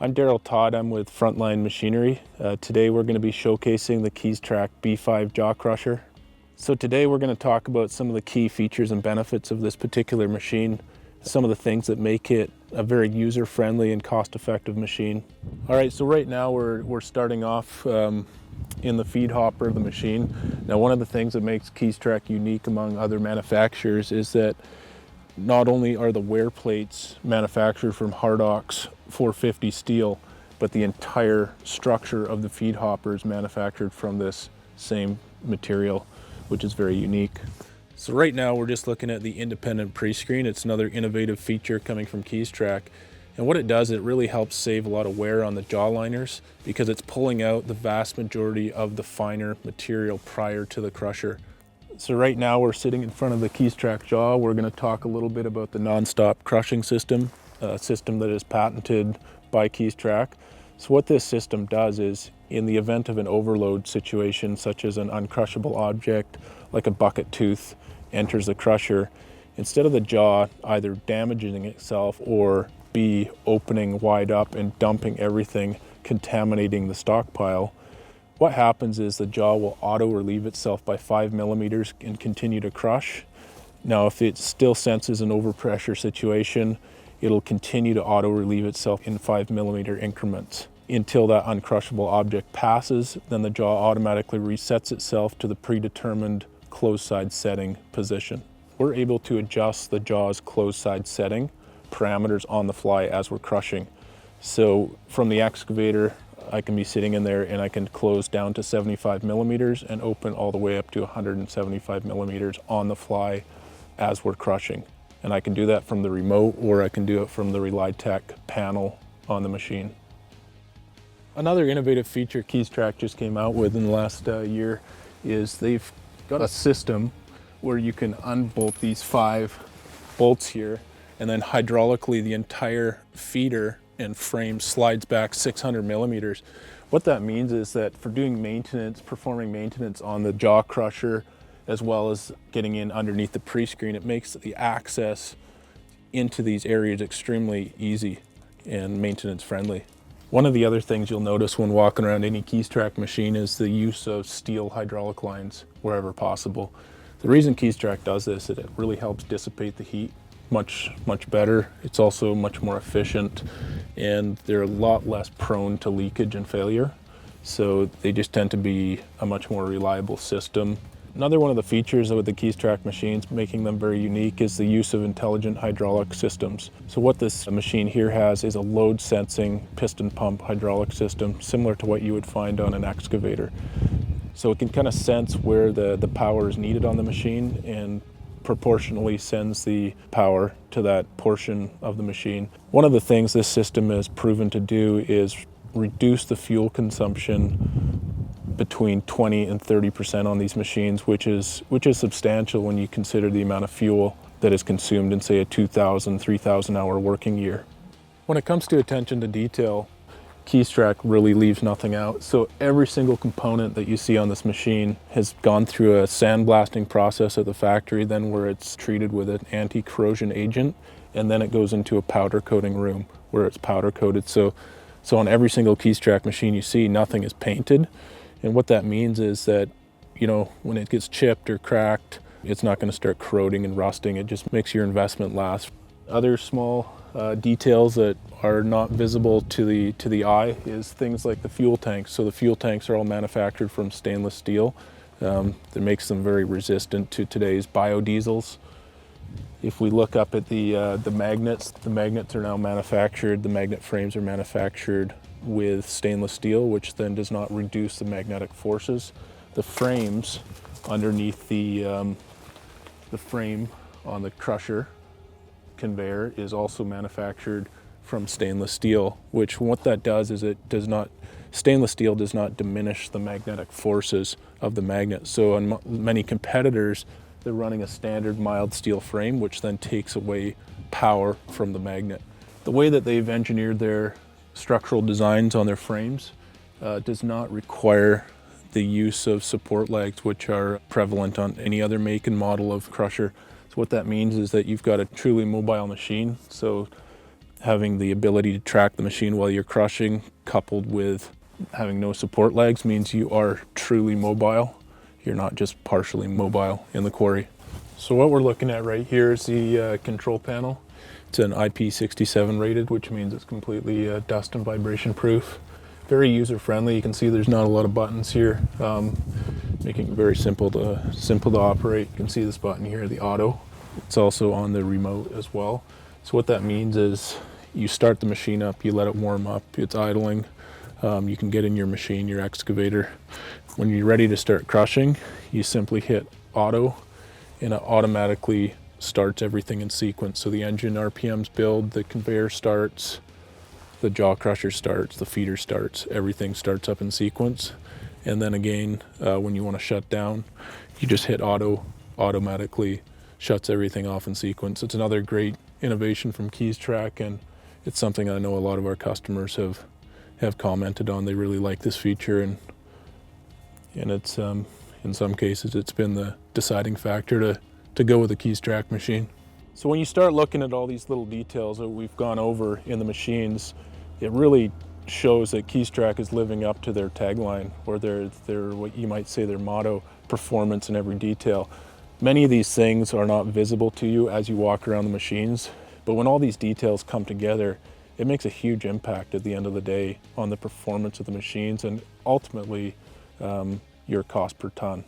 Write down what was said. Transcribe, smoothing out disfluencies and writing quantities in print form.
I'm Daryl Todd. I'm with Frontline Machinery. Today we're going to be showcasing the Keestrack B5 jaw crusher. So today we're going to talk about some of the key features and benefits of this particular machine, some of the things that make it a very user-friendly and cost-effective machine. All right, so right now we're starting off in the feed hopper of the machine. Now, one of the things that makes Keestrack unique among other manufacturers is that not only are the wear plates manufactured from Hardox 450 steel, but the entire structure of the feed hopper is manufactured from this same material, which is very unique. So right now we're just looking at the independent Prescreen. It's another innovative feature coming from Keestrack. And what it does, it really helps save a lot of wear on the jaw liners because it's pulling out the vast majority of the finer material prior to the crusher. So right now we're sitting in front of the Keestrack jaw. We're going to talk a little bit about the non-stop crushing system, a system that is patented by Keestrack. So what this system does is, in the event of an overload situation, such as an uncrushable object like a bucket tooth enters the crusher, instead of the jaw either damaging itself or B, opening wide up and dumping everything, contaminating the stockpile, what happens is the jaw will auto-relieve itself by 5 millimeters and continue to crush. Now, if it still senses an overpressure situation, it'll continue to auto-relieve itself in 5 millimeter increments until that uncrushable object passes. Then the jaw automatically resets itself to the predetermined closed side setting position. We're able to adjust the jaw's closed side setting parameters on the fly as we're crushing. So from the excavator, I can be sitting in there and I can close down to 75 millimeters and open all the way up to 175 millimeters on the fly as we're crushing. And I can do that from the remote, or I can do it from the ReliTech panel on the machine. Another innovative feature Keestrack just came out with in the last year is they've got a system where you can unbolt these 5 bolts here, and then hydraulically the entire feeder and frame slides back 600 millimeters. What that means is that for doing maintenance, performing maintenance on the jaw crusher, as well as getting in underneath the Prescreen, it makes the access into these areas extremely easy and maintenance friendly. One of the other things you'll notice when walking around any Keestrack machine is the use of steel hydraulic lines wherever possible. The reason Keestrack does this is it really helps dissipate the heat much better. It's also much more efficient, and they're a lot less prone to leakage and failure. So they just tend to be a much more reliable system. Another one of the features of the Keestrack machines making them very unique is the use of intelligent hydraulic systems. So what this machine here has is a load sensing piston pump hydraulic system, similar to what you would find on an excavator. So it can kind of sense where the power is needed on the machine and proportionally sends the power to that portion of the machine. One of the things this system has proven to do is reduce the fuel consumption between 20 and 30% on these machines, which is substantial when you consider the amount of fuel that is consumed in, say, a 2,000, 3,000 hour working year. When it comes to attention to detail, Keestrack really leaves nothing out. So every single component that you see on this machine has gone through a sandblasting process at the factory, then where it's treated with an anti-corrosion agent, and then it goes into a powder coating room where it's powder coated. So on every single Keestrack machine you see, nothing is painted. And what that means is that, you know, when it gets chipped or cracked, it's not going to start corroding and rusting. It just makes your investment last. Other small details that are not visible to the eye is things like the fuel tanks. So the fuel tanks are all manufactured from stainless steel. That makes them very resistant to today's biodiesels. If we look up at the magnets are now manufactured, the magnet frames are manufactured with stainless steel, which then does not reduce the magnetic forces. The frames underneath the frame on the crusher conveyor is also manufactured from stainless steel, which what that does is stainless steel does not diminish the magnetic forces of the magnet. So on many competitors, they're running a standard mild steel frame, which then takes away power from the magnet. The way that they've engineered their structural designs on their frames does not require the use of support legs, which are prevalent on any other make and model of crusher. So what that means is that you've got a truly mobile machine. So Having the ability to track the machine while you're crushing, coupled with having no support legs, means you are truly mobile. You're not just partially mobile in the quarry. So what we're looking at right here is the control panel. It's an IP67 rated, which means it's completely dust and vibration proof. Very user friendly. You can see there's not a lot of buttons here, making it very simple to operate. You can see this button here, the auto. It's also on the remote as well. So what that means is you start the machine up, you let it warm up, it's idling. You can get in your machine, your excavator. When you're ready to start crushing, you simply hit auto, and it automatically starts everything in sequence. So the engine RPMs build, the conveyor starts, the jaw crusher starts, the feeder starts, everything starts up in sequence. And then again, when you want to shut down, you just hit auto, automatically shuts everything off in sequence. It's another great innovation from Keestrack, and it's something I know a lot of our customers have commented on. They really like this feature, and it's in some cases it's been the deciding factor to go with a Keestrack machine. So when you start looking at all these little details that we've gone over in the machines, it really shows that Keestrack is living up to their tagline, or their what you might say their motto, performance in every detail. Many of these things are not visible to you as you walk around the machines, but when all these details come together, it makes a huge impact at the end of the day on the performance of the machines and ultimately your cost per ton.